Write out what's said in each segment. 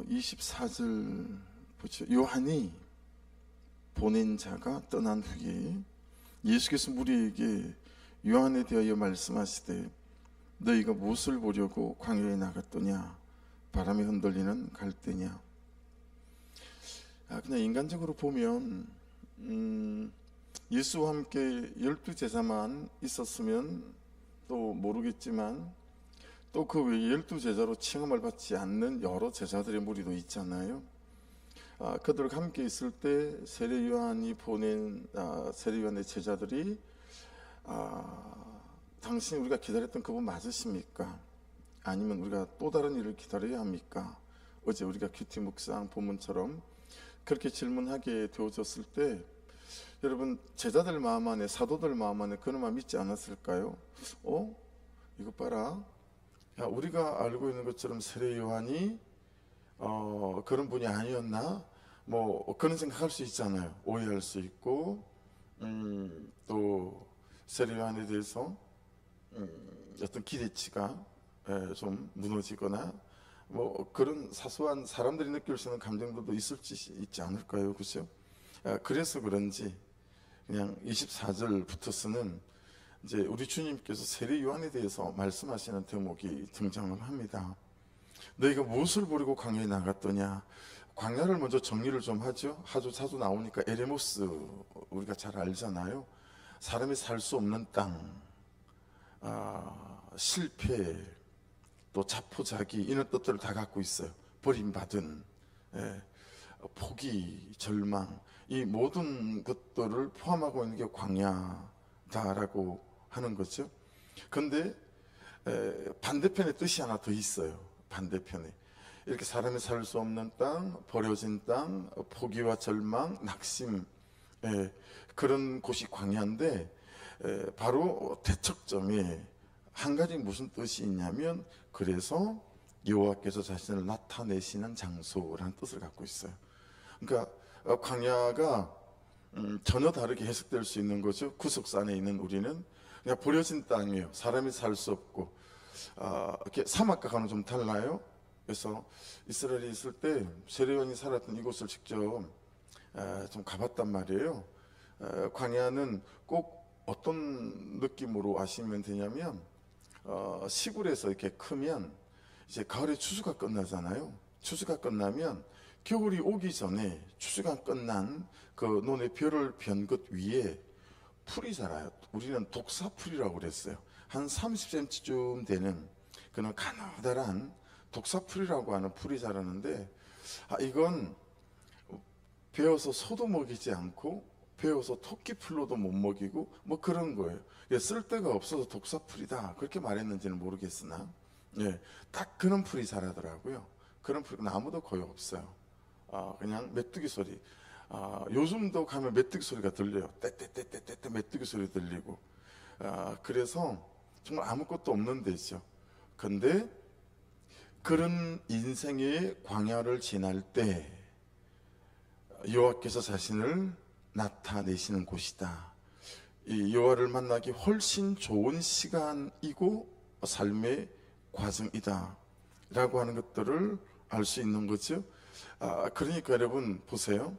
24절 보죠. 요한이 보낸 자가 떠난 후에 예수께서 무리에게 요한에 대하여 말씀하시되 너희가 무엇을 보려고 광야에 나갔더냐? 바람에 흔들리는 갈대냐? 그냥 인간적으로 보면 예수와 함께 12제자만 있었으면 또 모르겠지만 또 그 외에 12제자로 칭함을 받지 않는 여러 제자들의 무리도 있잖아요. 그들과 함께 있을 때 세례 요한이 보낸 세례 요한의 제자들이 당신 우리가 기다렸던 그분 맞으십니까? 아니면 우리가 또 다른 일을 기다려야 합니까? 어제 우리가 큐티 묵상 본문처럼 그렇게 질문하게 되어졌을 때 여러분 제자들 마음 안에 사도들 마음 안에 그놈아 믿지 않았을까요? 이거 봐라, 야, 우리가 알고 있는 것처럼 세례 요한이 그런 분이 아니었나? 뭐 그런 생각할 수 있잖아요. 오해할 수 있고 또 세례 요한에 대해서 어떤 기대치가 좀 무너지거나 뭐 그런 사소한 사람들이 느낄 수 있는 감정들도 있지 않을까요? 그렇죠? 그래서 그런지 그냥 24절부터서는 이제 우리 주님께서 세례 요한에 대해서 말씀하시는 대목이 등장을 합니다. 너희가 무엇을 보려고 광야에 나갔더냐? 광야를 먼저 정리를 좀 하죠. 자주 나오니까 에레모스 우리가 잘 알잖아요. 사람이 살 수 없는 땅, 실패, 또 자포자기 이런 뜻들을 다 갖고 있어요. 버림받은, 포기, 절망, 이 모든 것들을 포함하고 있는 게 광야다라고 하는 거죠. 그런데 반대편에 뜻이 하나 더 있어요. 반대편에 이렇게 사람이 살 수 없는 땅, 버려진 땅, 포기와 절망, 낙심, 그런 곳이 광야인데 바로 대척점에 한 가지 무슨 뜻이 있냐면 그래서 여호와께서 자신을 나타내시는 장소라는 뜻을 갖고 있어요. 그러니까 광야가 전혀 다르게 해석될 수 있는 거죠. 구석산에 있는 우리는 그냥 버려진 땅이에요. 사람이 살 수 없고 이렇게 사막과는 좀 달라요. 그래서 이스라엘에 있을 때 세례 요한이 살았던 이곳을 직접 좀 가봤단 말이에요. 광야는 꼭 어떤 느낌으로 아시면 되냐면 시골에서 이렇게 크면 이제 가을에 추수가 끝나잖아요. 추수가 끝나면 겨울이 오기 전에 추수가 끝난 그 논의 벼를 변 것 위에 풀이 자라요. 우리는 독사풀이라고 그랬어요. 한 30cm쯤 되는 그런 가느다란 독사풀이라고 하는 풀이 자라는데 이건 베어서 소도 먹이지 않고 베어서 토끼풀로도 못 먹이고 뭐 그런 거예요. 쓸데가 없어서 독사풀이다 그렇게 말했는지는 모르겠으나 딱 그런 풀이 자라더라고요. 그런 풀이 나무도 거의 없어요. 그냥 메뚜기 소리. 요즘도 가면 메뚜기 소리가 들려요. 떼떼떼떼떼 메뚜기 소리 들리고. 그래서 정말 아무것도 없는 데죠. 근데 그런 인생의 광야를 지날 때 여호와께서 자신을 나타내시는 곳이다. 이 여호와를 만나기 훨씬 좋은 시간이고 삶의 과정이다 라고 하는 것들을 알 수 있는 거죠. 그러니까 여러분 보세요.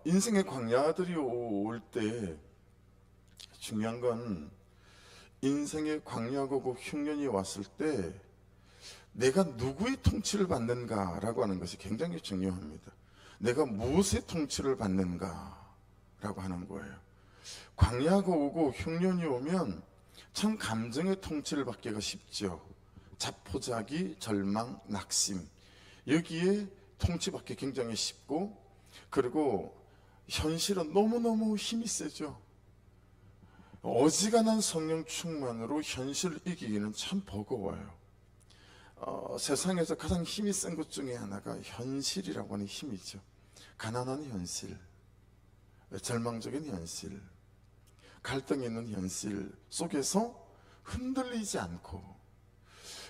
인생의 광야들이 올 때 중요한 건 인생의 광야고 흉년이 왔을 때 내가 누구의 통치를 받는가 라고 하는 것이 굉장히 중요합니다. 내가 무엇의 통치를 받는가 라고 하는 거예요. 광야가 오고 흉년이 오면 참 감정의 통치를 받기가 쉽죠. 자포자기, 절망, 낙심 여기에 통치받기 굉장히 쉽고 그리고 현실은 너무너무 힘이 세죠. 어지간한 성령 충만으로 현실을 이기기는 참 버거워요. 세상에서 가장 힘이 센 것 중에 하나가 현실이라고 하는 힘이죠. 가난한 현실, 절망적인 현실, 갈등이 있는 현실 속에서 흔들리지 않고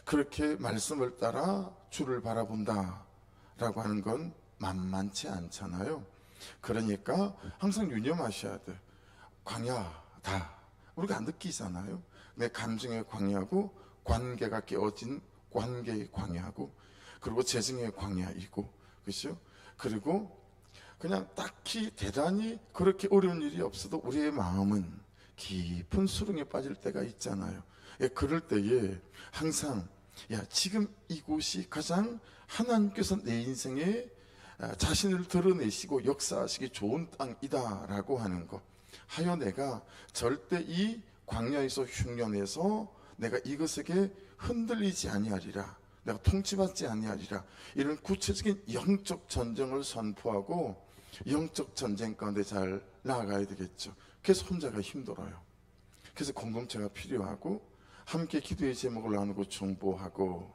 그렇게 말씀을 따라 주를 바라본다 라고 하는 건 만만치 않잖아요. 그러니까 항상 유념하셔야 돼요. 광야다 우리가 안 느끼잖아요. 내 감정의 광야고 관계가 깨어진 관계의 광야고 그리고 재정의 광야이고, 그렇죠? 그리고 그냥 딱히 대단히 그렇게 어려운 일이 없어도 우리의 마음은 깊은 수렁에 빠질 때가 있잖아요. 예, 그럴 때에 항상 지금 이곳이 가장 하나님께서 내 인생에 자신을 드러내시고 역사하시기 좋은 땅이다라고 하는 것, 하여 내가 절대 이 광야에서 흉년에서 내가 이것에게 흔들리지 아니하리라, 내가 통치받지 아니하리라, 이런 구체적인 영적 전쟁을 선포하고 영적 전쟁 가운데 잘 나아가야 되겠죠. 그래서 혼자가 힘들어요. 그래서 공동체가 필요하고, 함께 기도의 제목을 나누고 중보하고,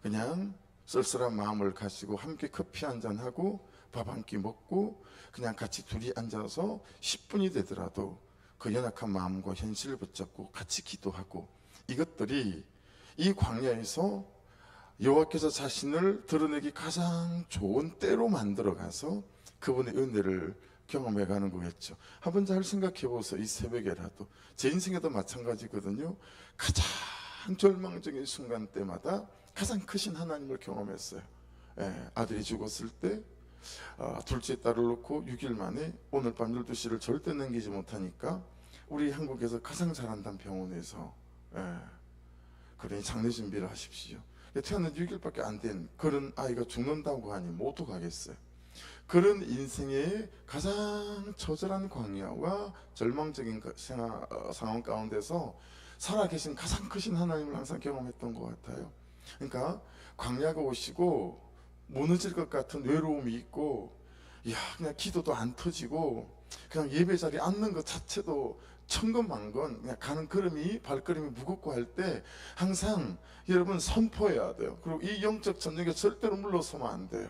그냥 쓸쓸한 마음을 가지고 함께 커피 한잔하고 밥 한 끼 먹고 그냥 같이 둘이 앉아서 10분이 되더라도 그 연약한 마음과 현실을 붙잡고 같이 기도하고, 이것들이 이 광야에서 여호와께서 자신을 드러내기 가장 좋은 때로 만들어가서 그분의 은혜를 경험해가는 거겠죠. 한번 잘 생각해보세요. 이 새벽에라도 제 인생에도 마찬가지거든요. 가장 절망적인 순간 때마다 가장 크신 하나님을 경험했어요. 아들이 죽었을 때 둘째 딸을 놓고 6일 만에 오늘 밤 12시를 절대 넘기지 못하니까 우리 한국에서 가장 잘한다는 병원에서 그러니 장례 준비를 하십시오. 태어난 6일밖에 안 된 그런 아이가 죽는다고 하니 못 가겠어요. 그런 인생의 가장 처절한 광야와 절망적인 상황 가운데서 살아계신 가장 크신 하나님을 항상 경험했던 것 같아요. 그러니까 광야가 오시고 무너질 것 같은 외로움이 있고, 그냥 기도도 안 터지고 그냥 예배 자리에 앉는 것 자체도 천근만근, 그냥 가는 발걸음이 무겁고 할 때 항상 여러분 선포해야 돼요. 그리고 이 영적 전쟁에 절대로 물러서면 안 돼요.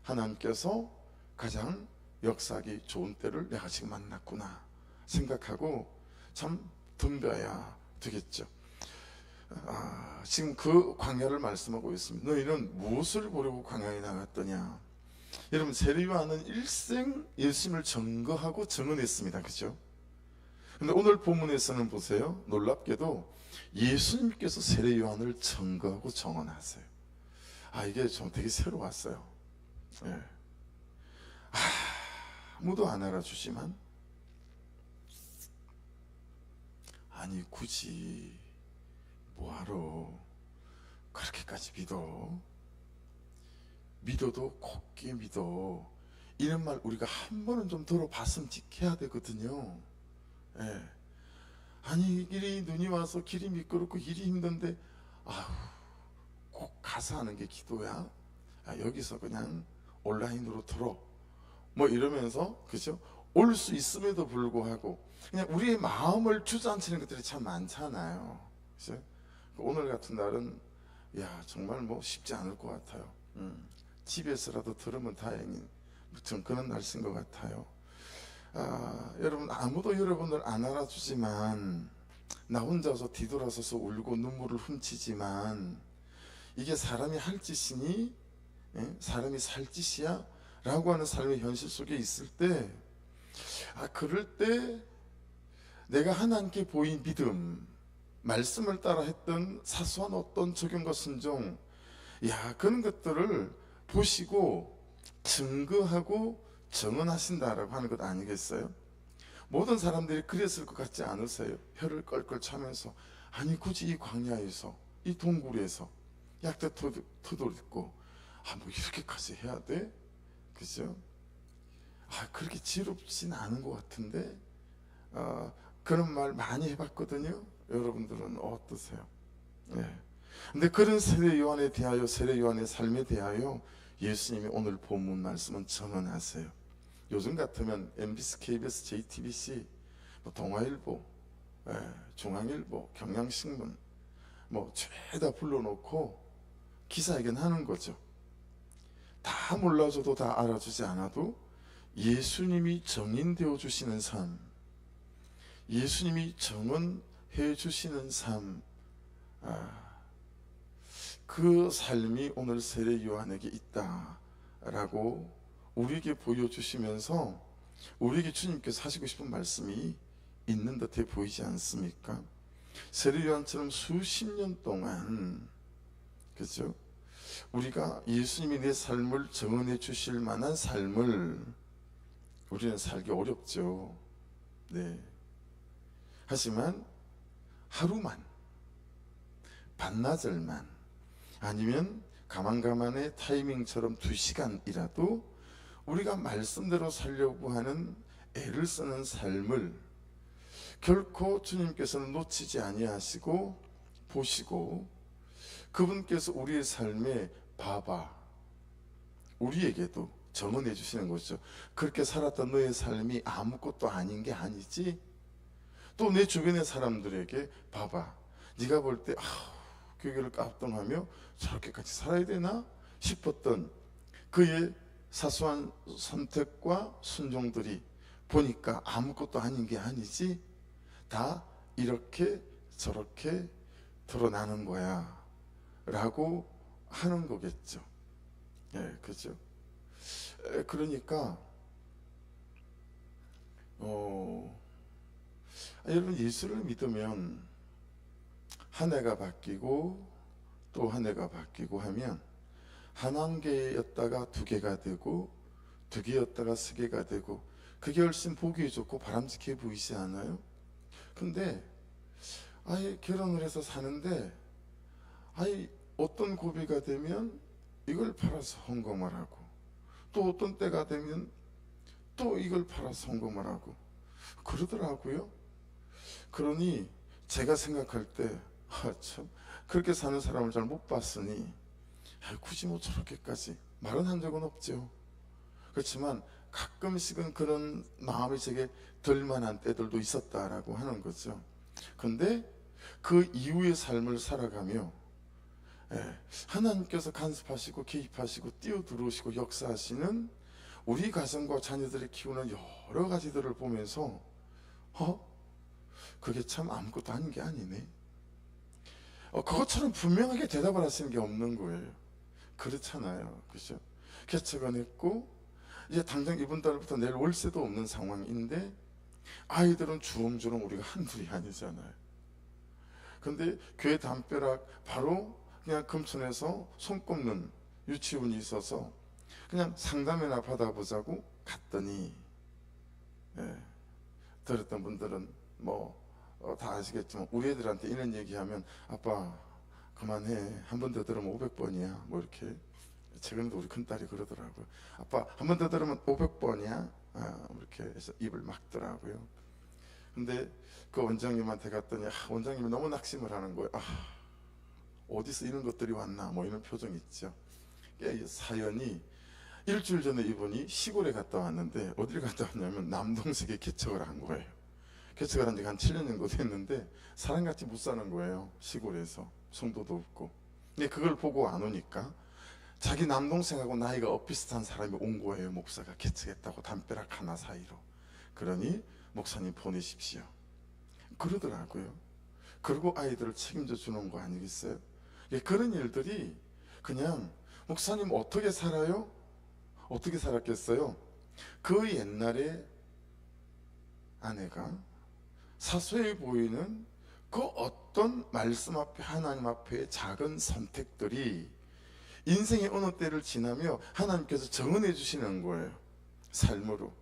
하나님께서 가장 역사하기 좋은 때를 내가 지금 만났구나 생각하고 참 덤벼야 되겠죠. 지금 그 광야를 말씀하고 있습니다. 너희는 무엇을 보려고 광야에 나갔더냐. 여러분, 세례요한은 일생 예수님을 증거하고 증언했습니다. 그죠? 근데 오늘 본문에서는 보세요, 놀랍게도 예수님께서 세례요한을 증거하고 증언하세요. 이게 좀 되게 새로웠어요. 아무도 안 알아주지만, 아니 굳이 뭐하러 그렇게까지 믿어도 곱게 믿어, 이런 말 우리가 한 번은 좀 들어봤으면 지켜야 되거든요. 아니 일이 눈이 와서 길이 미끄럽고 일이 힘든데 꼭 가서 하는 게 기도야? 여기서 그냥 온라인으로 들어 뭐 이러면서, 그죠? 올 수 있음에도 불구하고 그냥 우리의 마음을 주저앉히는 것들이 참 많잖아요. 그죠? 오늘 같은 날은 정말 뭐 쉽지 않을 것 같아요. 집에서라도 들으면 다행인 좀 그런 날씨인 것 같아요. 여러분, 아무도 여러분을 안 알아주지만 나 혼자서 뒤돌아서서 울고 눈물을 훔치지만, 이게 사람이 할 짓이니 사람이 살 짓이야? 라고 하는 삶의 현실 속에 있을 때, 그럴 때 내가 하나님께 보인 믿음, 말씀을 따라 했던 사소한 어떤 적용과 순종, 그런 것들을 보시고 증거하고 증언하신다라고 하는 것 아니겠어요? 모든 사람들이 그랬을 것 같지 않으세요? 혀를 껄껄 차면서, 아니 굳이 이 광야에서, 이 동굴에서 약대 터돌있고 뭐 이렇게까지 해야 돼? 그죠? 그렇게 지롭진 않은 것 같은데, 그런 말 많이 해봤거든요. 여러분들은 어떠세요? 근데 그런 세례 요한에 대하여, 세례 요한의 삶에 대하여 예수님이 오늘 본문 말씀은 전언하세요. 요즘 같으면 MBC, KBS, JTBC, 동아일보, 중앙일보, 경향신문 죄다 불러놓고 기사회견하는 거죠. 다 몰라줘도 다 알아주지 않아도 예수님이 정인되어 주시는 삶, 예수님이 정언해 주시는 삶, 그 삶이 오늘 세례 요한에게 있다라고 우리에게 보여주시면서 우리에게 주님께서 하시고 싶은 말씀이 있는 듯해 보이지 않습니까? 세례 요한처럼 수십 년 동안, 그죠? 우리가 예수님이 내 삶을 정언해 주실 만한 삶을 우리는 살기 어렵죠. 네. 하지만 하루만, 반나절만, 아니면 가만가만의 타이밍처럼 2시간이라도 우리가 말씀대로 살려고 하는 애를 쓰는 삶을 결코 주님께서는 놓치지 아니하시고 보시고, 그분께서 우리의 삶에 봐봐, 우리에게도 정언해 주시는 거죠. 그렇게 살았던 너의 삶이 아무것도 아닌 게 아니지. 또 내 주변의 사람들에게 봐봐, 네가 볼 때 교회를 깜동하며 저렇게까지 살아야 되나 싶었던 그의 사소한 선택과 순종들이 보니까 아무것도 아닌 게 아니지, 다 이렇게 저렇게 드러나는 거야 라고 하는 거겠죠. 예, 그죠. 그러니까 여러분, 예수를 믿으면 한 해가 바뀌고 또 한 해가 바뀌고 하면, 한 개였다가 2개가 되고 2개였다가 3개가 되고, 그게 훨씬 보기 좋고 바람직해 보이지 않아요? 근데 결혼을 해서 사는데 어떤 고비가 되면 이걸 팔아서 헌금을 하고, 또 어떤 때가 되면 또 이걸 팔아서 헌금을 하고 그러더라고요. 그러니 제가 생각할 때 참 그렇게 사는 사람을 잘 못 봤으니 굳이 뭐 저렇게까지 말은 한 적은 없죠. 그렇지만 가끔씩은 그런 마음이 제게 들만한 때들도 있었다라고 하는 거죠. 근데 그 이후의 삶을 살아가며 하나님께서 간섭하시고 개입하시고 뛰어들어오시고 역사하시는 우리 가정과 자녀들이 키우는 여러 가지들을 보면서 그게 참 아무것도 아닌 게 아니네. 그것처럼 분명하게 대답을 하시는 게 없는 거예요. 그렇잖아요. 그죠? 개척은 했고 이제 당장 이번 달부터 낼 월세도 없는 상황인데, 아이들은 주렁주렁 우리가 한둘이 아니잖아요. 근데 교회 담벼락 바로 그냥 금천에서 손 꼽는 유치원이 있어서 그냥 상담이나 받아보자고 갔더니, 들었던 분들은 다 아시겠지만 우리 애들한테 이런 얘기하면 아빠 그만해, 한 번 더 들으면 500번이야 뭐 이렇게. 최근에도 우리 큰딸이 그러더라고요. 아빠 한 번 더 들으면 500번이야 이렇게 해서 입을 막더라고요. 근데 그 원장님한테 갔더니 원장님이 너무 낙심을 하는 거예요. 어디서 이런 것들이 왔나 뭐 이런 표정 있죠. 사연이 일주일 전에 이분이 시골에 갔다 왔는데, 어디를 갔다 왔냐면 남동생에 개척을 한 거예요. 개척을 한 지가 한 7년 정도 됐는데 사람같이 못 사는 거예요. 시골에서 성도도 없고. 근데 그걸 보고 안 오니까 자기 남동생하고 나이가 엇비슷한 사람이 온 거예요. 목사가 개척했다고 담벼락 하나 사이로. 그러니 목사님 보내십시오 그러더라고요. 그리고 아이들을 책임져 주는 거 아니겠어요? 그런 일들이 그냥 목사님 어떻게 살아요? 어떻게 살았겠어요? 그 옛날에 아내가 사소해 보이는 그 어떤 말씀 앞에, 하나님 앞에 작은 선택들이 인생의 어느 때를 지나며 하나님께서 정언해 주시는 거예요. 삶으로.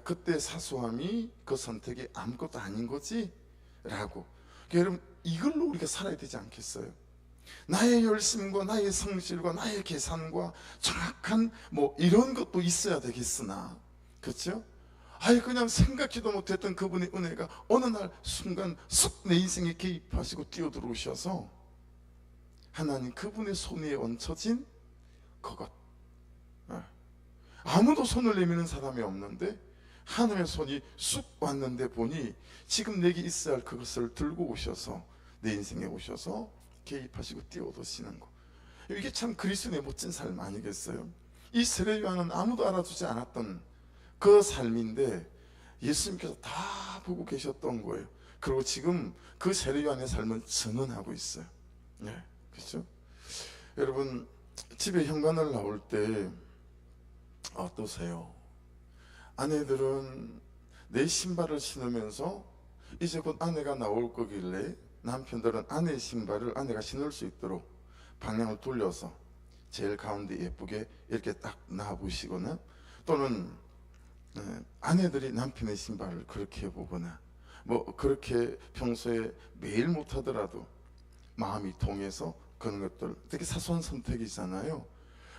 그때 사소함이 그 선택이 아무것도 아닌 거지? 라고. 여러분, 이걸로 우리가 살아야 되지 않겠어요? 나의 열심과 나의 성실과 나의 계산과 정확한 이런 것도 있어야 되겠으나, 그렇죠? 그냥 생각지도 못했던 그분의 은혜가 어느 날 순간 쑥 내 인생에 개입하시고 뛰어들어오셔서 하나님 그분의 손 위에 얹혀진 그것, 아무도 손을 내미는 사람이 없는데 하나님의 손이 쑥 왔는데 보니 지금 내게 있어야 할 그것을 들고 오셔서 내 인생에 오셔서 개입하시고 뛰어오시는 거. 이게 참 그리스도의 멋진 삶 아니겠어요? 이 세례 요한은 아무도 알아주지 않았던 그 삶인데 예수님께서 다 보고 계셨던 거예요. 그리고 지금 그 세례 요한의 삶은 전언하고 있어요. 그렇죠? 여러분, 집에 현관을 나올 때 어떠세요? 아내들은 내 신발을 신으면서 이제 곧 아내가 나올 거길래 남편들은 아내의 신발을 아내가 신을 수 있도록 방향을 돌려서 제일 가운데 예쁘게 이렇게 딱 놔보시거나, 또는 아내들이 남편의 신발을 그렇게 해보거나, 뭐 그렇게 평소에 매일 못하더라도 마음이 통해서 그런 것들, 되게 사소한 선택이잖아요.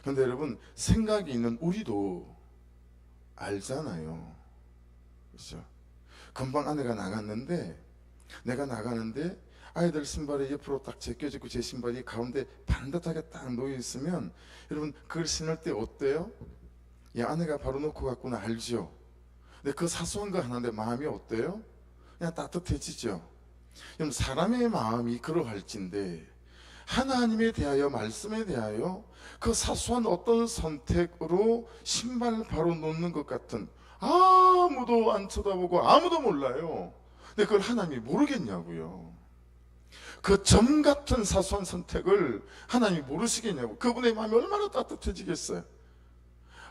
근데 여러분, 생각이 있는 우리도 알잖아요. 그렇죠? 금방 아내가 나갔는데, 내가 나가는데 아이들 신발이 옆으로 딱 제껴지고 제 신발이 가운데 반듯하게 딱 놓여 있으면, 여러분 그걸 신을 때 어때요? 야, 아내가 바로 놓고 갔구나 알죠? 근데 그 사소한 거 하나인데 마음이 어때요? 그냥 따뜻해지죠. 그럼 사람의 마음이 그러할진데, 하나님에 대하여, 말씀에 대하여 그 사소한 어떤 선택으로 신발 바로 놓는 것 같은, 아무도 안 쳐다보고 아무도 몰라요. 근데 그걸 하나님이 모르겠냐고요. 그 점 같은 사소한 선택을 하나님이 모르시겠냐고. 그분의 마음이 얼마나 따뜻해지겠어요.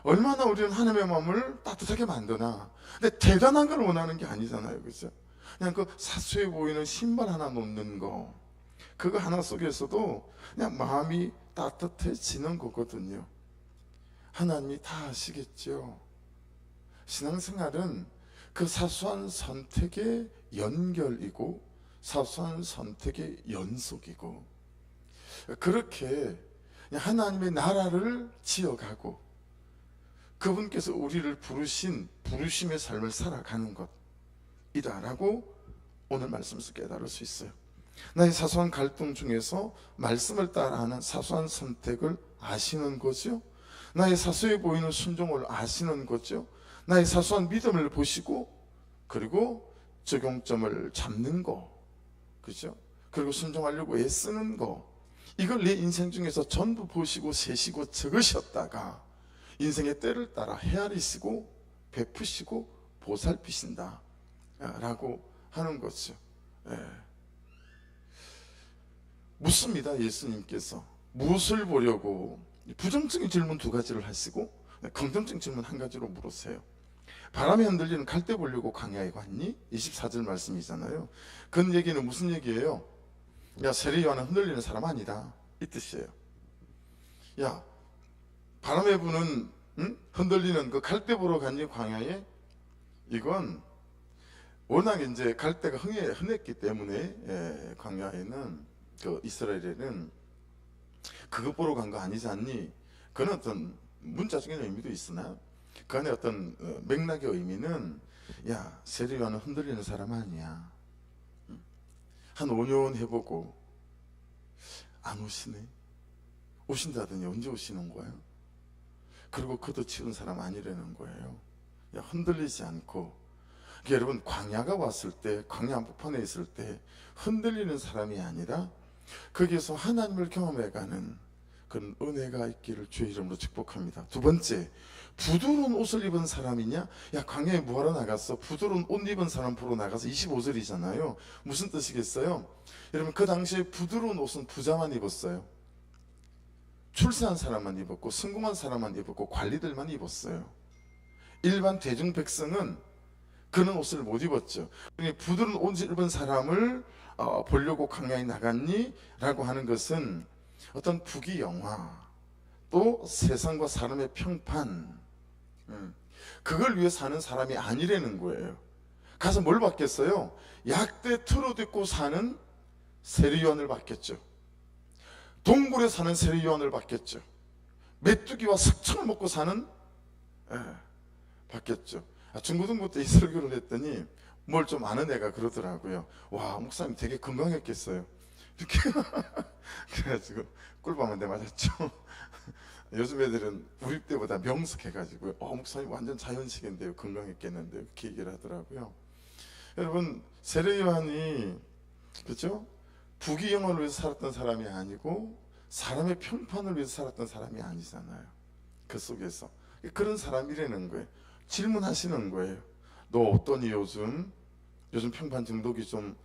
얼마나 우리는 하나님의 마음을 따뜻하게 만드나. 근데 대단한 걸 원하는 게 아니잖아요, 그죠? 그냥 그 사소해 보이는 신발 하나 놓는 거, 그거 하나 속에서도 그냥 마음이 따뜻해지는 거거든요. 하나님이 다 아시겠죠. 신앙생활은 그 사소한 선택의 연결이고 사소한 선택의 연속이고, 그렇게 하나님의 나라를 지어가고 그분께서 우리를 부르신 부르심의 삶을 살아가는 것이다라고 오늘 말씀에서 깨달을 수 있어요. 나의 사소한 갈등 중에서 말씀을 따라하는 사소한 선택을 아시는 거죠. 나의 사소해 보이는 순종을 아시는 거죠. 나의 사소한 믿음을 보시고 그리고 적용점을 잡는 거, 그죠? 그리고 순종하려고 애쓰는 거, 이걸 내 인생 중에서 전부 보시고 세시고 적으셨다가 인생의 때를 따라 헤아리시고 베푸시고 보살피신다 라고 하는 거죠. 예. 묻습니다. 예수님께서 무엇을 보려고? 부정적인 질문 두 가지를 하시고 긍정적인 질문 한 가지로 물으세요. 바람에 흔들리는 갈대 보려고 광야에 갔니? 24절 말씀이잖아요. 그 얘기는 무슨 얘기예요? 야, 세례 요한은 흔들리는 사람 아니다, 이 뜻이에요. 야, 바람에 부는 흔들리는 그 갈대 보러 갔니 광야에? 이건 워낙 이제 갈대가 흔했기 때문에, 광야에는, 그 이스라엘에는 그것 보러 간 거 아니지 않니? 그건 어떤 문자적인 의미도 있으나 그 안에 어떤 맥락의 의미는, 야, 세례 요한은 흔들리는 사람 아니야. 한 5년 해보고 안 오시네. 오신다더니 언제 오시는 거예요? 그리고 그도 치운 사람 아니라는 거예요. 야, 흔들리지 않고. 그러니까 여러분, 광야가 왔을 때, 광야 한복판에 있을 때 흔들리는 사람이 아니라 거기에서 하나님을 경험해가는 그런 은혜가 있기를 주의 이름으로 축복합니다. 두 번째, 부드러운 옷을 입은 사람이냐? 야, 광야에 뭐하러 나갔어? 부드러운 옷 입은 사람 보러 나가서 25절이잖아요. 무슨 뜻이겠어요? 여러분, 그 당시에 부드러운 옷은 부자만 입었어요. 출세한 사람만 입었고 성공한 사람만 입었고 관리들만 입었어요. 일반 대중 백성은 그런 옷을 못 입었죠. 부드러운 옷을 입은 사람을 보려고 광야에 나갔니? 라고 하는 것은 어떤 부귀영화, 또 세상과 사람의 평판, 그걸 위해 사는 사람이 아니라는 거예요. 가서 뭘 받겠어요? 약대 트롯 입고 사는 세리요한을 받겠죠. 동굴에 사는 세리요한을 받겠죠. 메뚜기와 석청을 먹고 사는, 받겠죠. 중고등부 때 이 설교를 했더니 뭘 좀 아는 애가 그러더라고요. 와, 목사님 되게 건강했겠어요. 이렇게 그래가지고 꿀밤 한 대 맞았죠. 요즘 애들은 우리 때보다 명석해가지고 목사님 완전 자연식인데요, 건강했겠는데요, 이렇게 얘기를 하더라고요. 여러분, 세례 요한이, 그렇죠? 부귀영화를 위해서 살았던 사람이 아니고 사람의 평판을 위해서 살았던 사람이 아니잖아요. 그 속에서 그런 사람이라는 거예요. 질문하시는 거예요. 너 어떠니? 요즘 평판 중독이 좀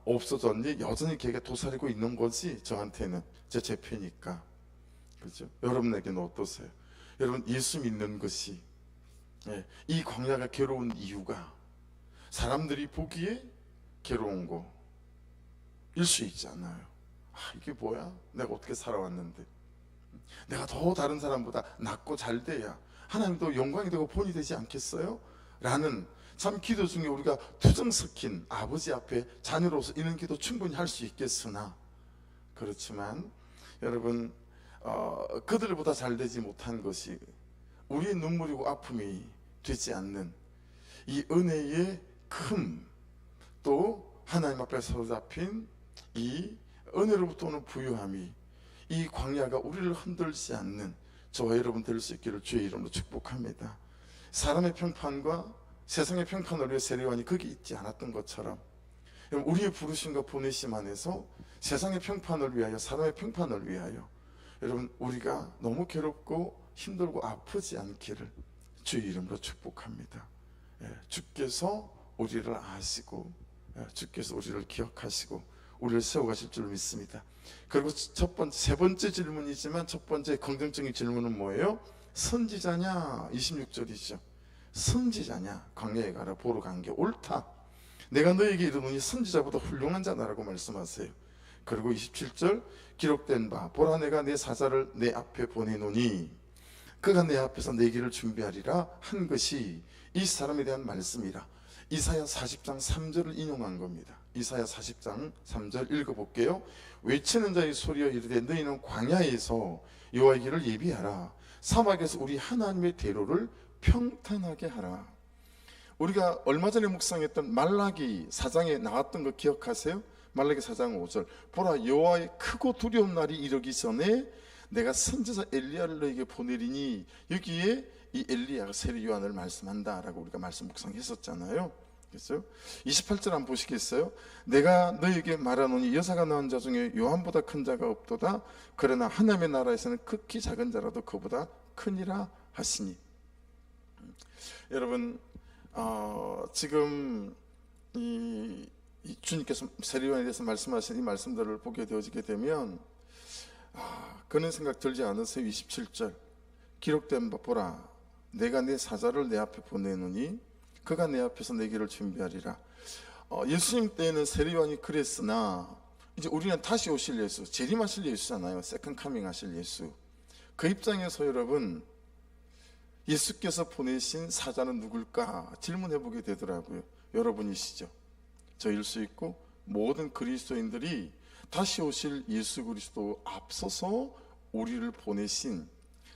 없어졌니? 여전히 걔가 도사리고 있는 거지? 저한테는 제 패니까. 그렇죠? 여러분에게는 어떠세요? 여러분, 예수 믿는 것이, 이 광야가 괴로운 이유가 사람들이 보기에 괴로운 거일 수 있잖아요. 이게 뭐야? 내가 어떻게 살아왔는데? 내가 더 다른 사람보다 낫고 잘 돼야 하나님도 영광이 되고 본이 되지 않겠어요? 라는, 참 기도 중에 우리가 투정 섞인 아버지 앞에 자녀로서 이런 기도 충분히 할 수 있겠으나, 그렇지만 여러분, 그들보다 잘 되지 못한 것이 우리의 눈물이고 아픔이 되지 않는 이 은혜의 큼, 또 하나님 앞에 사로잡힌 이 은혜로부터 오는 부유함이, 이 광야가 우리를 흔들지 않는 저와 여러분 될 수 있기를 주의 이름으로 축복합니다. 사람의 평판과 세상의 평판을 위해 세례요한이 거기 있지 않았던 것처럼, 우리의 부르심과 보내심 안에서 세상의 평판을 위하여, 사람의 평판을 위하여 여러분 우리가 너무 괴롭고 힘들고 아프지 않기를 주의 이름으로 축복합니다. 주께서 우리를 아시고, 주께서 우리를 기억하시고 우리를 세워가실 줄 믿습니다. 그리고 세 번째 질문이지만 첫 번째 긍정적인 질문은 뭐예요? 선지자냐? 26절이죠. 선지자냐? 광야에 가라 보러 간 게 옳다. 내가 너에게 이르노니 선지자보다 훌륭한 자다라고 말씀하세요. 그리고 27절, 기록된 바 보라 내가 내 사자를 내 앞에 보내노니 그가 내 앞에서 내 길을 준비하리라 한 것이 이 사람에 대한 말씀이라. 이사야 40장 3절을 인용한 겁니다. 이사야 40장 3절 읽어볼게요. 외치는 자의 소리여 이르되 너희는 광야에서 여호와의 길을 예비하라. 사막에서 우리 하나님의 대로를 평탄하게 하라. 우리가 얼마 전에 묵상했던 말라기 4장에 나왔던 거 기억하세요? 말라기 4장 5절, 보라 여호와의 크고 두려운 날이 이르기 전에 내가 선지자 엘리야를 너에게 보내리니, 여기에 이 엘리야가 세례 요한을 말씀한다라고 우리가 말씀 묵상했었잖아요. 그렇죠? 28절 한번 보시겠어요? 내가 너에게 말하노니 여자가 낳은 자 중에 요한보다 큰 자가 없도다. 그러나 하나님의 나라에서는 극히 작은 자라도 그보다 크니라 하시니. 여러분, 지금 이 주님께서 세례 요한에 대해서 말씀하신 이 말씀들을 보게 되어지게 되면 그런 생각 들지 않으세요? 27절, 기록된 바 보라 내가 내 사자를 내 앞에 보내노니 그가 내 앞에서 내 길을 준비하리라. 예수님 때에는 세례 요한이 그랬으나 이제 우리는 다시 오실 예수, 재림하실 예수잖아요. 세컨 카밍 하실 예수. 그 입장에서 여러분, 예수께서 보내신 사자는 누굴까 질문해 보게 되더라고요. 여러분이시죠. 저일 수 있고 모든 그리스도인들이 다시 오실 예수 그리스도 앞서서 우리를 보내신,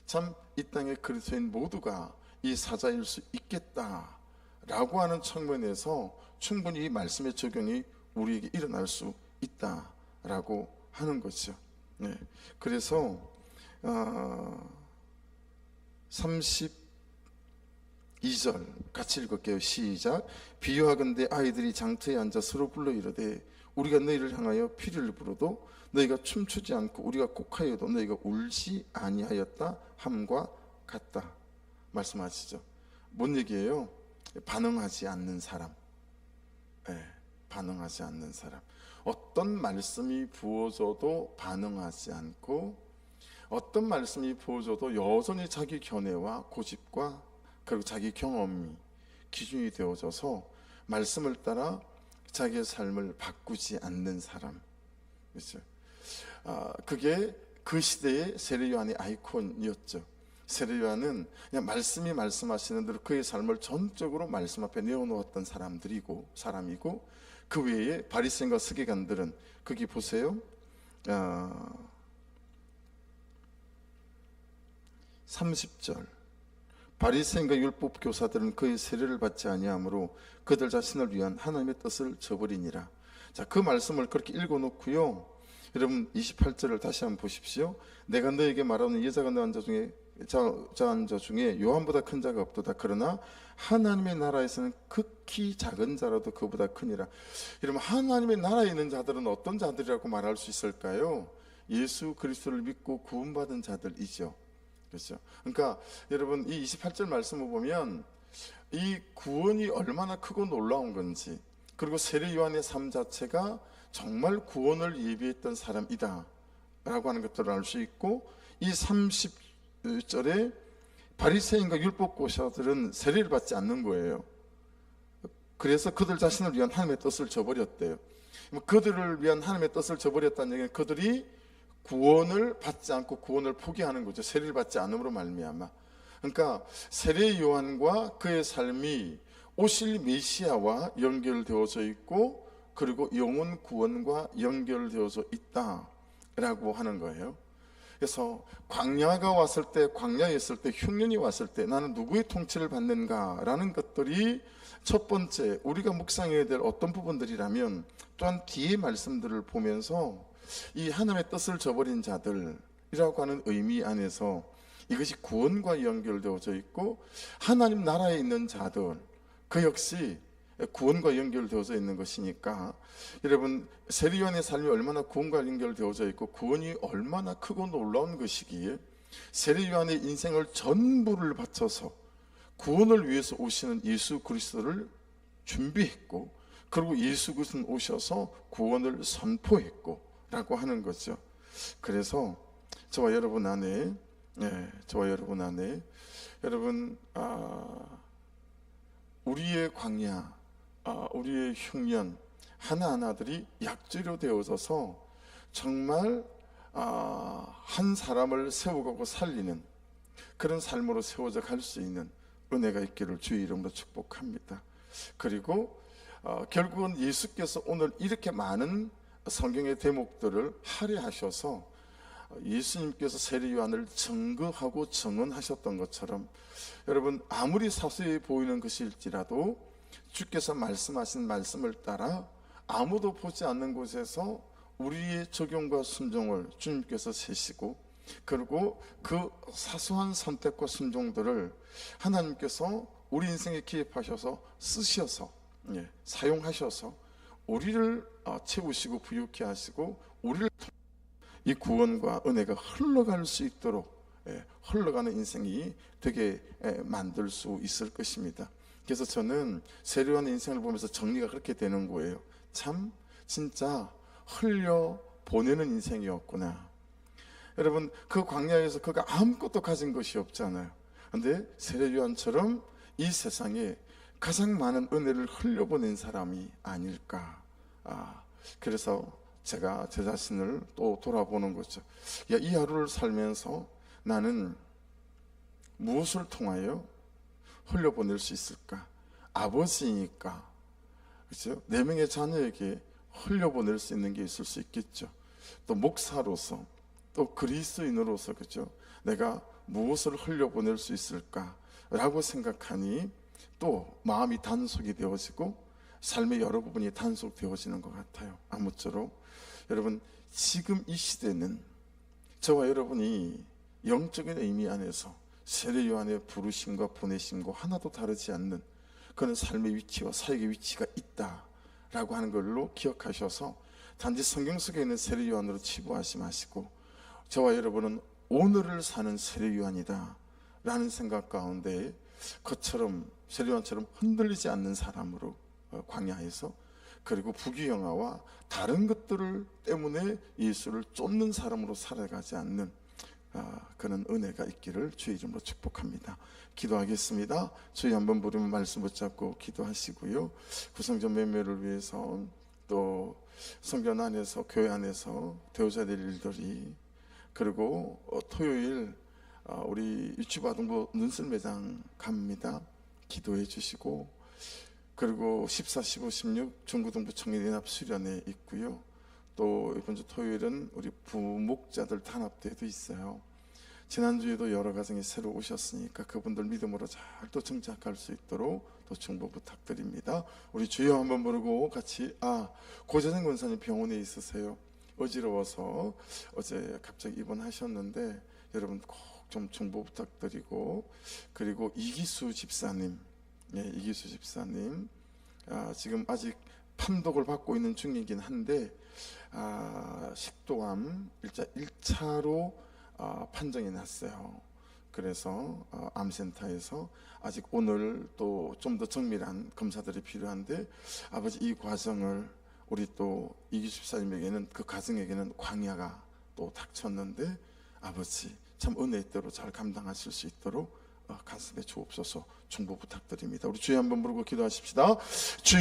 참 이 땅의 그리스도인 모두가 이 사자일 수 있겠다라고 하는 측면에서 충분히 이 말씀의 적용이 우리에게 일어날 수 있다라고 하는 거죠. 네. 그래서 32절 같이 읽을게요. 시작. 비유하건대 아이들이 장터에 앉아 서로 불러 이르되 우리가 너희를 향하여 피를 부르도 너희가 춤추지 않고 우리가 곡하여도 너희가 울지 아니하였다 함과 같다 말씀하시죠. 뭔 얘기예요? 반응하지 않는 사람. 반응하지 않는 사람. 어떤 말씀이 부어져도 반응하지 않고, 어떤 말씀이 부어져도 여전히 자기 견해와 고집과 그리고 자기 경험이 기준이 되어져서 말씀을 따라 자기의 삶을 바꾸지 않는 사람. 그렇죠? 그게 그 시대의 세례 요한의 아이콘이었죠. 세례 요한은 그냥 말씀이 말씀하시는 대로 그의 삶을 전적으로 말씀 앞에 내어놓았던 사람이고, 그 외에 바리새인과 서기관들은 거기 보세요. 30절, 바리새인과 율법 교사들은 그의 세례를 받지 아니하므로 그들 자신을 위한 하나님의 뜻을 저버리니라. 자, 그 말씀을 그렇게 읽어놓고요. 여러분 28절을 다시 한번 보십시오. 내가 너에게 말하는 여자가 낳은 자 중에 요한보다 큰 자가 없도다. 그러나 하나님의 나라에서는 극히 작은 자라도 그보다 크니라. 여러분, 하나님의 나라에 있는 자들은 어떤 자들이라고 말할 수 있을까요? 예수 그리스도를 믿고 구원받은 자들이죠. 그렇죠? 그러니까 여러분, 이 28절 말씀을 보면 이 구원이 얼마나 크고 놀라운 건지, 그리고 세례 요한의 삶 자체가 정말 구원을 예비했던 사람이다 라고 하는 것들을 알 수 있고, 이 30절에 바리새인과 율법교사들은 세례를 받지 않는 거예요. 그래서 그들 자신을 위한 하나님의 뜻을 저버렸대요. 그들을 위한 하나님의 뜻을 저버렸다는 얘기는 그들이 구원을 받지 않고 구원을 포기하는 거죠. 세례를 받지 않음으로 말미암아. 그러니까 세례 요한과 그의 삶이 오실 메시아와 연결되어져 있고, 그리고 영혼 구원과 연결되어져 있다라고 하는 거예요. 그래서 광야가 왔을 때, 광야에 있을 때, 흉년이 왔을 때 나는 누구의 통치를 받는가라는 것들이 첫 번째 우리가 묵상해야 될 어떤 부분들이라면, 또한 뒤의 말씀들을 보면서 이 하나님의 뜻을 저버린 자들이라고 하는 의미 안에서 이것이 구원과 연결되어져 있고, 하나님 나라에 있는 자들 그 역시 구원과 연결되어져 있는 것이니까, 여러분 세례요한의 삶이 얼마나 구원과 연결되어져 있고 구원이 얼마나 크고 놀라운 것이기에 세례요한의 인생을 전부를 바쳐서 구원을 위해서 오시는 예수 그리스도를 준비했고, 그리고 예수 그리스도는 오셔서 구원을 선포했고 라고 하는 거죠. 그래서 저와 여러분 안에 여러분 우리의 광야, 우리의 흉년 하나하나들이 약재로 되어져서 정말 한 사람을 세우고 살리는 그런 삶으로 세워져 갈 수 있는 은혜가 있기를 주의 이름으로 축복합니다. 그리고 결국은 예수께서 오늘 이렇게 많은 성경의 대목들을 할애하셔서 예수님께서 세례 요한을 증거하고 증언하셨던 것처럼, 여러분 아무리 사소해 보이는 것일지라도 주께서 말씀하신 말씀을 따라 아무도 보지 않는 곳에서 우리의 적용과 순종을 주님께서 세시고, 그리고 그 사소한 선택과 순종들을 하나님께서 우리 인생에 기입하셔서 쓰셔서 사용하셔서 우리를 채우시고 부유케 하시고, 우리를 이 구원과 은혜가 흘러갈 수 있도록 흘러가는 인생이 되게 만들 수 있을 것입니다. 그래서 저는 세례요한의 인생을 보면서 정리가 그렇게 되는 거예요. 참 진짜 흘려 보내는 인생이었구나. 여러분 그 광야에서 그가 아무것도 가진 것이 없잖아요. 그런데 세례요한처럼 이 세상에 가장 많은 은혜를 흘려보낸 사람이 아닐까. 그래서 제가 제 자신을 또 돌아보는 거죠. 이 하루를 살면서 나는 무엇을 통하여 흘려보낼 수 있을까? 아버지니까, 그렇죠? 4명의 자녀에게 흘려보낼 수 있는 게 있을 수 있겠죠. 또 목사로서, 또 그리스도인으로서, 그렇죠? 내가 무엇을 흘려보낼 수 있을까라고 생각하니 또 마음이 단속이 되어지고 삶의 여러 부분이 단속되어지는 것 같아요. 아무쪼록 여러분 지금 이 시대는 저와 여러분이 영적인 의미 안에서 세례 요한의 부르심과 보내심과 하나도 다르지 않는 그런 삶의 위치와 사역의 위치가 있다라고 하는 걸로 기억하셔서 단지 성경 속에 있는 세례 요한으로 치부하지 마시고, 저와 여러분은 오늘을 사는 세례 요한이다 라는 생각 가운데 그처럼 세례 요한처럼 흔들리지 않는 사람으로 광야에서, 그리고 부귀영화와 다른 것들을 때문에 예수를 쫓는 사람으로 살아가지 않는 그런 은혜가 있기를 주의 이름으로 축복합니다. 기도하겠습니다. 주의 한번 부르면 말씀 붙잡고 기도하시고요. 구성전 매매를 위해서, 또 성전 안에서 교회 안에서 되어져야 될 일들이, 그리고 토요일 우리 유치부아동부 눈썰매장 갑니다. 기도해 주시고, 그리고 14, 15, 16 중고등부 청년연합 수련회 있고요. 또 이번 주 토요일은 우리 부목자들 단합대회도 있어요. 지난주에도 여러 가정이 새로 오셨으니까 그분들 믿음으로 잘 또 정착할 수 있도록 또 중보 부탁드립니다. 우리 주여 한번 부르고 같이. 고재정 권사님 병원에 있으세요. 어지러워서 어제 갑자기 입원하셨는데 여러분 꼭 좀 중보 부탁드리고, 그리고 이기수 집사님, 이기수 집사님 지금 아직 판독을 받고 있는 중이긴 한데 식도암 1차로 판정이 났어요. 그래서 암센터에서 아직 오늘 또 좀 더 정밀한 검사들이 필요한데, 아버지 이 과정을 우리 또 이기수 집사님에게는, 그 가정에게는 광야가 또 닥쳤는데 아버지 참 은혜의 대로 잘 감당하실 수 있도록 가슴에 주옵소서. 중보 부탁드립니다. 우리 주여 한번 부르고 기도하십시다. 주여